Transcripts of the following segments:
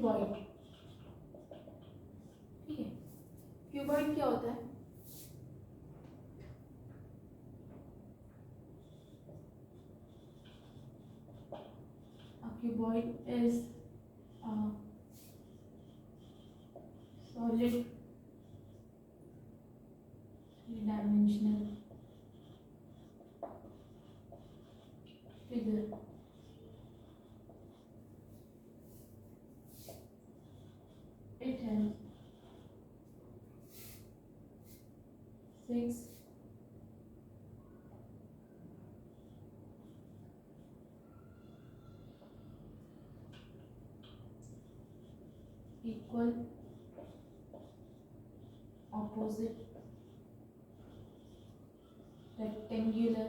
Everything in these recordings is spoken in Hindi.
क्यूबॉइड। ठीक है, क्यूबॉइड क्या होता है? Cuboid is solid three-dimensional figure it has 6 equal opposite rectangular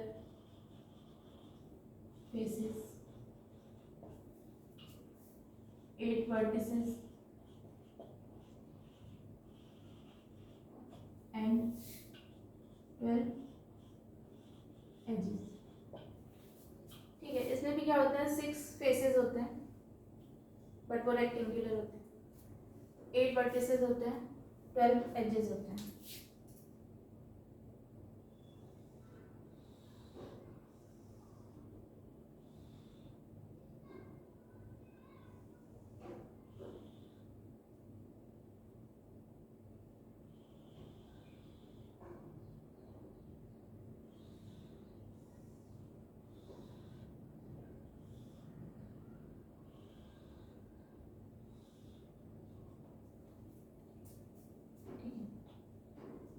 faces, 8 vertices and 12 edges। ठीक है, इसमें भी क्या होता है, 6 फेसेस होते हैं बट वो रेक्टेंगुलर होते हैं, 8 वर्टिसेस होते हैं, 12 एजेस होते हैं।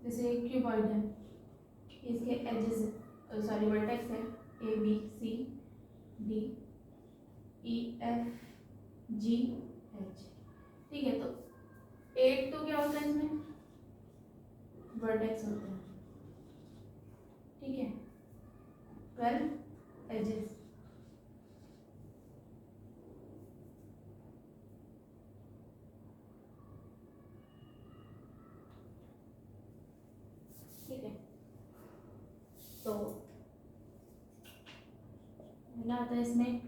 जैसे एक क्यूबॉइड है, इसके एजेस सॉरी वर्टेक्स है A B C D E F G H. ठीक है, तो 8 तो क्या होता है इसमें, वर्टेक्स होते हैं। ठीक है, 12 एजेस। ठीक है, तो पहला आता है इसमें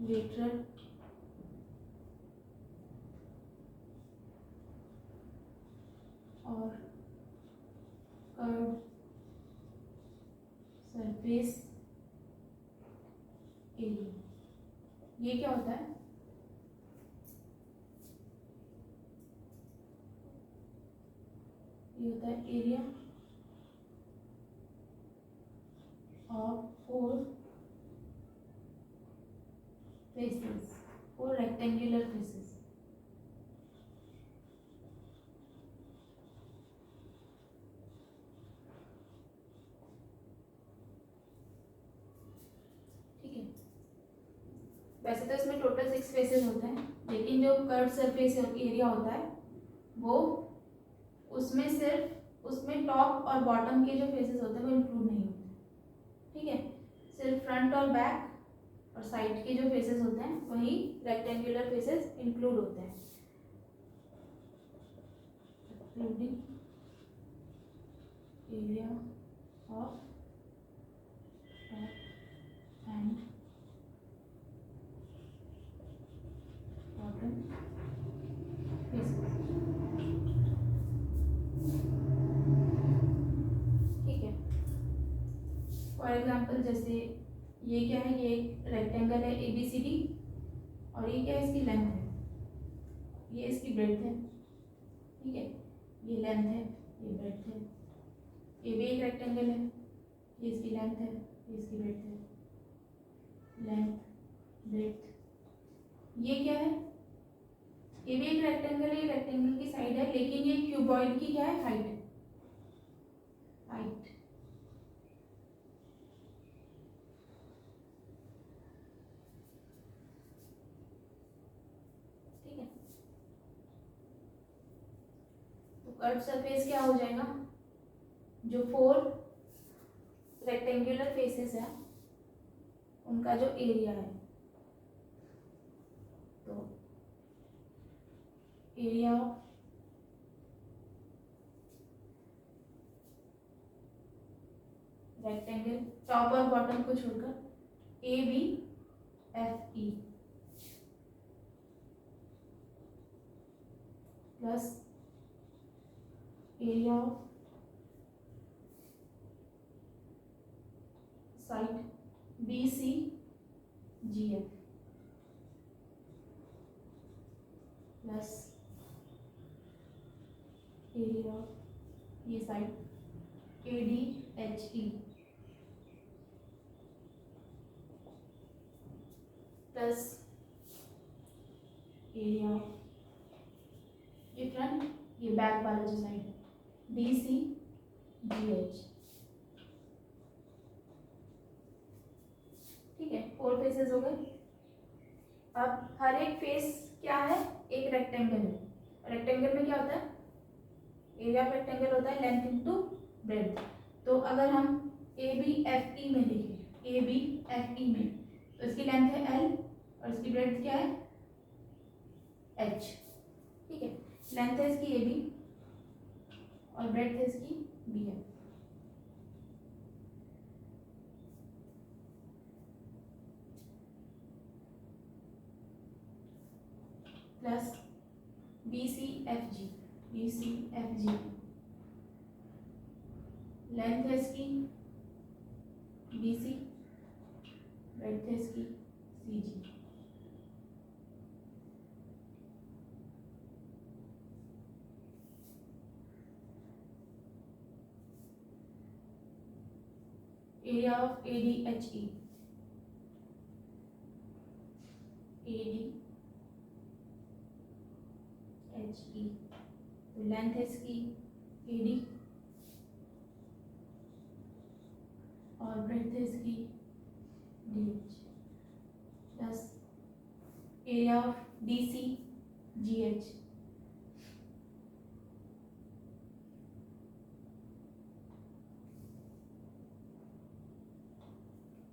लेटरल और कर्व सरफेस एरिया। ये क्या होता है, ये होता है area of 4 faces, 4 rectangular faces. ठीक है, वैसे तो इसमें टोटल 6 फेसेस होते हैं, लेकिन जो कर्व सरफेस एरिया होता है वो उसमें सिर्फ उसमें टॉप और बॉटम के जो फेसेस होते हैं वो इंक्लूड नहीं होते। ठीक है, सिर्फ फ्रंट और बैक और साइड के जो फेसेस होते हैं वही रेक्टेंगुलर फेसेस इंक्लूड होते हैं, including area of top and bottom faces. ठीक है, फॉर एग्जाम्पल जैसे ये क्या है, ये एक रेक्टेंगल है ए बी सी डी और ये क्या है, इसकी लेंथ है, ये इसकी ब्रेड्थ है। ठीक है, ये लेंथ है, ये ब्रेड्थ है। ये भी एक रेक्टेंगल है, ये इसकी लेंथ है, ये इसकी ब्रेड्थ है, लेंथ ब्रेड्थ। ये क्या है, ये भी एक रेक्टेंगल है, रेक्टेंगल की साइड है, लेकिन ये क्यूबॉइड की क्या है, हाइट है, हाइट। ठीक है, तो कर्व सरफेस क्या हो जाएगा, जो 4 रेक्टेंगुलर फेसेस है उनका जो एरिया है, तो एरिया ऑफ रेक्टेंगल टॉप और बॉटम को छोड़कर A B F E plus area of side B C G F plus area of ये side A D H E plus area of ये फ्रंट ये बैक वाला जो side D C G H. ठीक है, 4 फेसेस हो गए। अब हर एक फेस क्या है, एक रेक्टेंगल है। रेक्टेंगल में क्या होता है, एरिया ऑफ रेक्टेंगल होता है लेंथ इनटू ब्रेड्थ। तो अगर हम ए बी एफ ई में देखें, ए बी एफ ई में, तो इसकी लेंथ है एल और इसकी ब्रेड्थ क्या है एच। ठीक है, लेंथ है इसकी ए बी और ब्रेड्थ है इसकी B F. Plus B C F G, B C F G length है इसकी बी सी, ब्रेड्थ है इसकी C G. Area of A D H E, A D H E, तो लेंथ है इसकी ए डी और ब्रेड्थ है इसकी D H plus area of D C G H.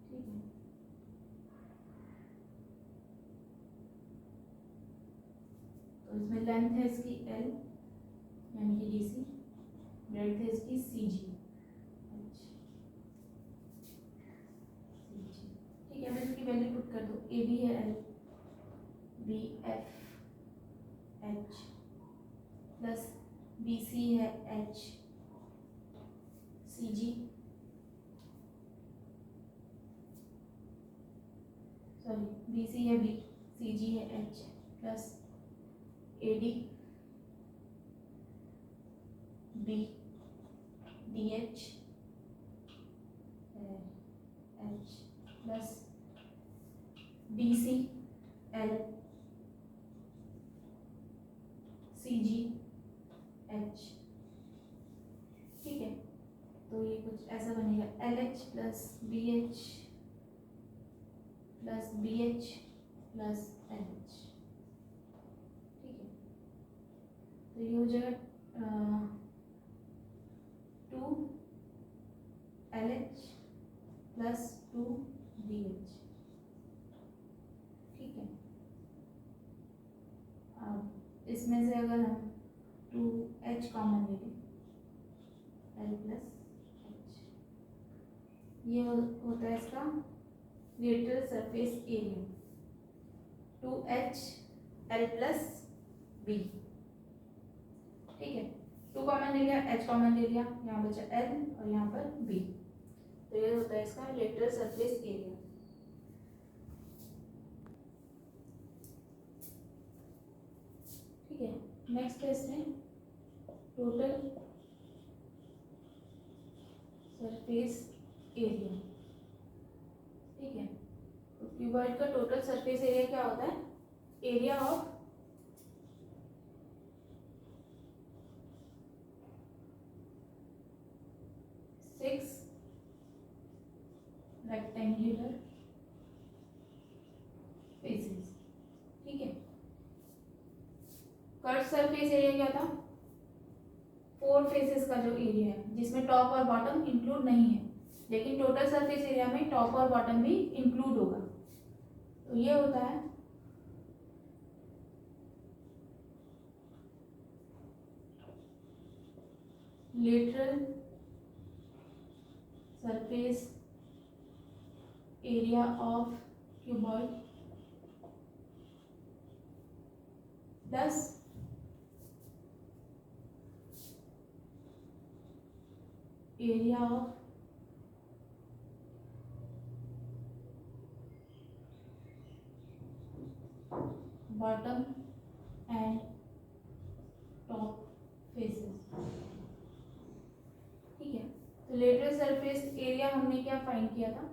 ठीक है, तो इसमें लेंथ है इसकी एल यानी कि डी सी, ब्रेड्थ है इसकी सी जी। ठीक है, मैं इसकी वैल्यू पुट कर दूँ। ए बी है L, B F H plus B C है H C G, sorry B C है बी, सी जी है H plus A D B D H H plus B C L C G H. ठीक है, तो ये कुछ ऐसा बनेगा L H plus B H plus B H plus L H. ठीक है, तो ये हो जाएगा 2 L H plus 2 B H. ठीक है, अब इसमें से अगर हम 2H कॉमन ले लें, L प्लस H, ये होता है इसका lateral surface area 2H L plus B। ठीक है, 2 कॉमन ले लिया, H कॉमन ले लिया, यहाँ बचा L और यहाँ पर B, तो ये होता है इसका लेटरल सरफेस एरिया। ठीक है, नेक्स्ट है इसमें टोटल सरफेस एरिया। ठीक है, तो क्यूबॉइड का टोटल सरफेस एरिया क्या होता है, area of six rectangular faces. ठीक है, कर्व सरफेस एरिया क्या था, 4 फेसेस का जो एरिया है जिसमें टॉप और बॉटम इंक्लूड नहीं है, लेकिन टोटल सरफेस एरिया में टॉप और बॉटम भी इंक्लूड होगा, तो ये होता है lateral surface area of cuboid plus area of bottom and top faces. ठीक है, तो लेटरल सरफेस एरिया हमने क्या फाइंड किया था,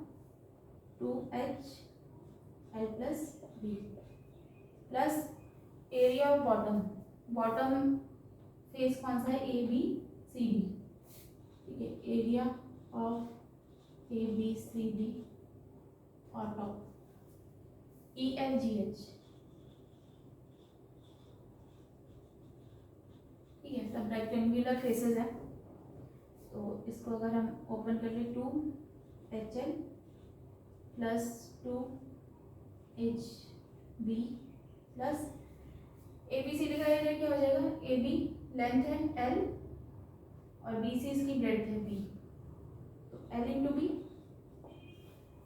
2H L plus B plus area of bottom, bottom face कौन सा है, ए बी सी डी। ठीक है, area of A B C D और top E F G H. ठीक है, सब रेक्टेंगुलर फेसेस है, तो इसको अगर हम ओपन कर ले, 2HL plus 2HB plus ABCD का एरिया क्या हो जाएगा, AB लेंथ है L और BC इसकी ब्रेड्थ है B, तो L into B.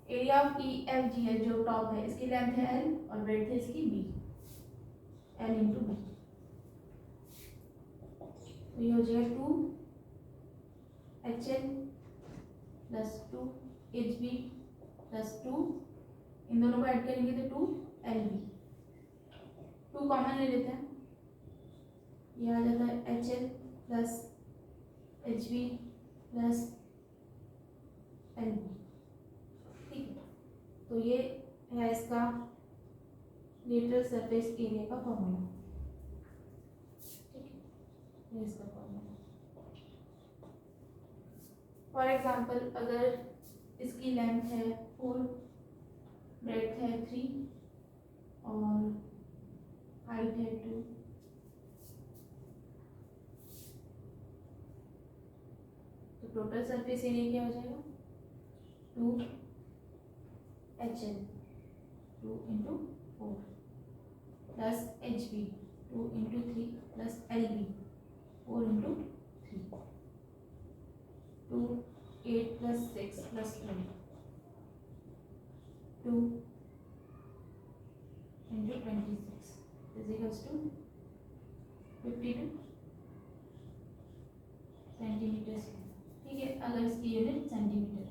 Area of EFGH जो टॉप है इसकी लेंथ है L और ब्रेड्थ है इसकी B, L इंटू बी। तो ये हो जाएगा 2HL प्लस 2HB प्लस 2, इन दोनों को ऐड करेंगे तो 2LB, 2 कॉमन ले लेते हैं, ये आ जाता है HL plus HB plus LB। ठीक है, तो ये है इसका लेटरल सरफेस एरिया का फॉर्मूला। ठीक है, ये इसका फॉर्मूला। फॉर एग्जांपल अगर इसकी लेंथ है 4, ब्रेड्थ है 3 और हाइट है 2, तो टोटल सरफेस एरिया क्या हो जाएगा, 2HL 2 into 4 plus HB 2 into 3 plus LB 4 into 3, 2 8 plus 6 plus 12 2 into 26 equals to 52 centimetre. ठीक है, अगर इसकी यूनिट सेंटीमीटर है।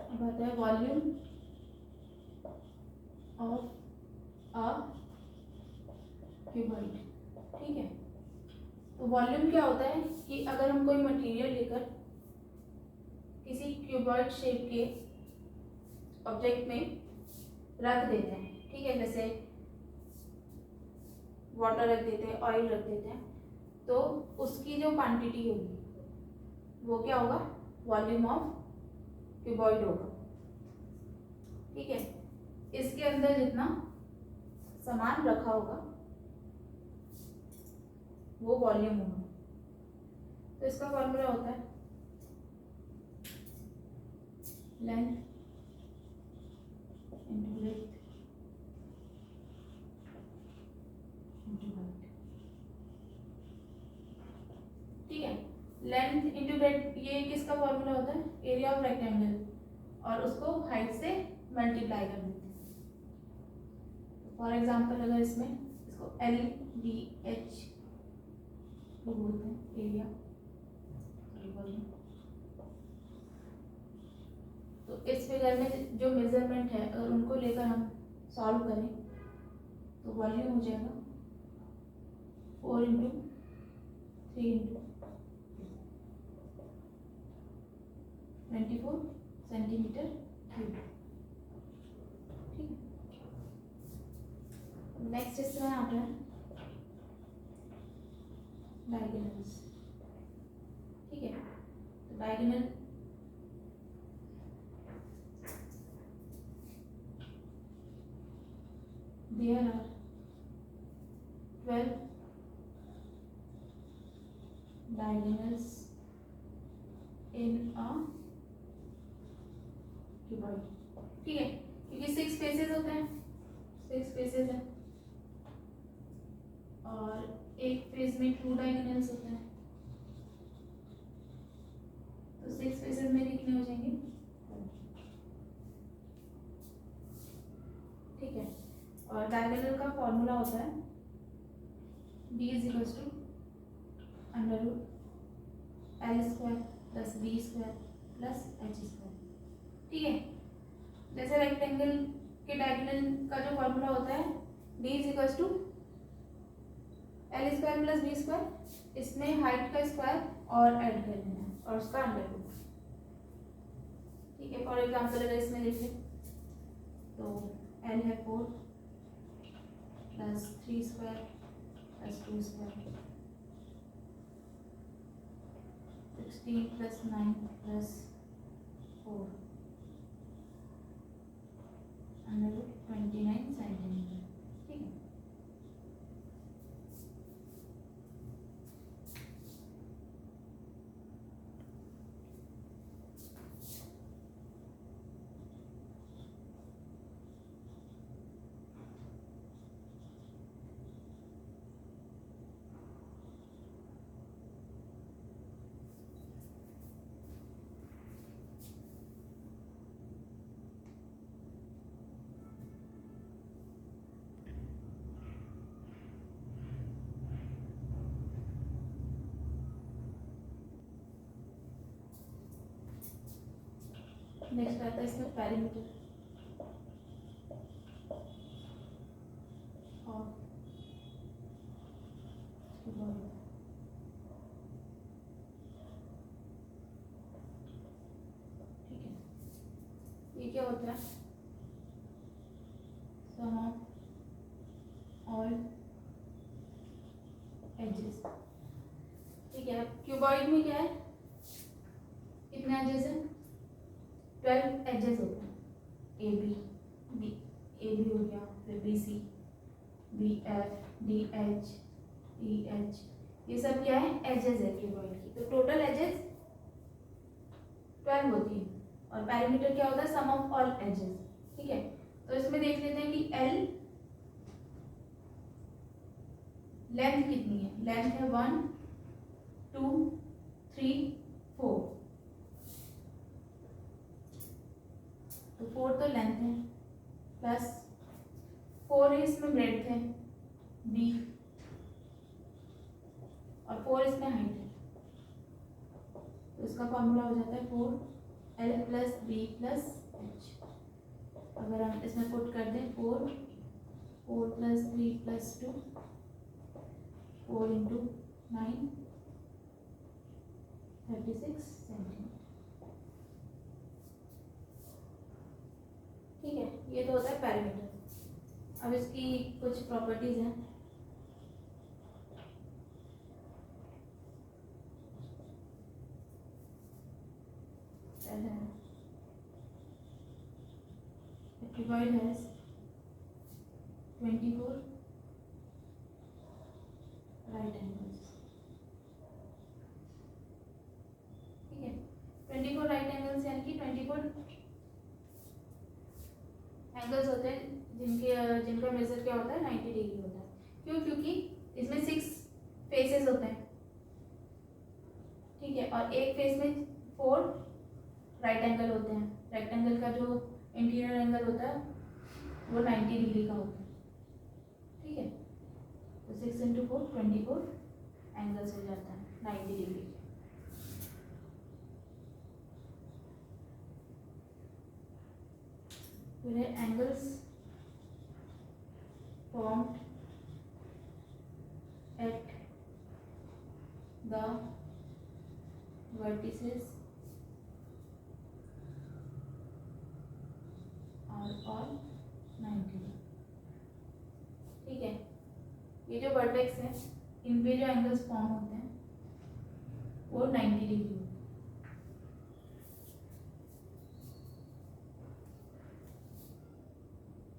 अब आता है वॉल्यूम ऑफ अ क्यूबॉइड। ठीक है, तो वॉल्यूम क्या होता है कि अगर हम कोई मटेरियल लेकर किसी क्यूबॉइड शेप के ऑब्जेक्ट में रख देते हैं, ठीक है, जैसे वाटर रख देते हैं, ऑयल रख देते हैं, तो उसकी जो क्वांटिटी होगी वो क्या होगा, वॉल्यूम ऑफ क्यूबॉइड होगा। ठीक है, इसके अंदर जितना सामान रखा होगा वो वॉल्यूम होगा। तो इसका फॉर्मूला होता है length into breadth into height. ठीक है, लेंथ इंटू ब्रेड्थ ये किसका फॉर्मूला होता है, एरिया ऑफ रेक्टेंगल, और उसको हाइट से मल्टीप्लाई कर देते हैं। फॉर एग्जांपल अगर इसमें इसको LDH बोलते हैं, एरिया, तो इस फिगर में जो मेजरमेंट है अगर उनको लेकर हम सॉल्व करें तो वॉल्यूम हो जाएगा 4 इंटू 3 इंटू 24 सेंटीमीटर क्यूब। ठीक है, नेक्स्ट इसमें आता है डायगोनल्स। ठीक है, तो diagonal there are 12 diagonals in a cuboid। ठीक है, क्योंकि 6 फेसेस होते हैं, 6 फेसेस है, और एक फेज में 2 डायगोनल्स होते हैं, तो 6 फेजेस में कितने हो जाएंगे? ठीक है। और डायगोनल का फॉर्मूला होता है b = √L² + b² + h²। ठीक है। जैसे रेक्टेंगल के डायगोनल का जो फॉर्मूला होता है b = L² + b², इसमें हाइट का स्क्वायर और ऐड कर देना है और उसका अंडर रूट। ठीक है। फॉर एग्जाम्पल अगर इसमें देखें तो L है 4 + 3² + 2², 16 + 9 + 4 √29 सेंटीमीटर। ठीक है। नेक्स्ट आता है इसमें पैरीमीटर और ठीक है। ये क्या होता है? सम ऑफ ऑल एजेस। ठीक है। क्यूबॉइड में क्या है? कितने एजेस हैं? 12 एजेस होते हैं। ए बी हो गया, फिर BC, BF, DH, EH, ये सब क्या है? एजेस है क्यूबॉइड की। तो टोटल एजेस 12 होती है। और पैरीमीटर क्या होता है? सम ऑफ ऑल एजेस। ठीक है। तो इसमें देख लेते हैं कि L लेंथ कितनी है? लेंथ है 1 2 3 4, तो 4 तो लेंथ है, प्लस 4 इसमें ब्रेड्थ है B, और 4 इसमें हाइट है। तो इसका फॉर्मूला हो जाता है 4L + B + H। अगर हम इसमें पुट कर दें 4 + 3 + 2, 4 × 9 36 सेंटीमीटर। ठीक है। ये तो होता है पैरामीटर। अब इसकी कुछ प्रॉपर्टीज हैं। Cuboid has 24 right angles। ठीक है। 24 राइट एंगल्स यानी कि 24 एंगल्स होते हैं जिनका मेजर क्या होता है? 90 डिग्री होता है। क्यों? क्योंकि इसमें 6 फेसेस होते हैं। ठीक है। और एक फेस में 4 राइट एंगल होते हैं। रेक्टेंगल का जो इंटीरियर एंगल होता है वो 90 डिग्री का होता है। ठीक है। तो 6 × 4 24 एंगल्स हो जाता है 90 डिग्री। फिर है angles formed at the vertices are all 90। ठीक है। ये जो वर्टेक्स है इन पे जो एंगल्स फॉर्म होते हैं वो 90 डिग्री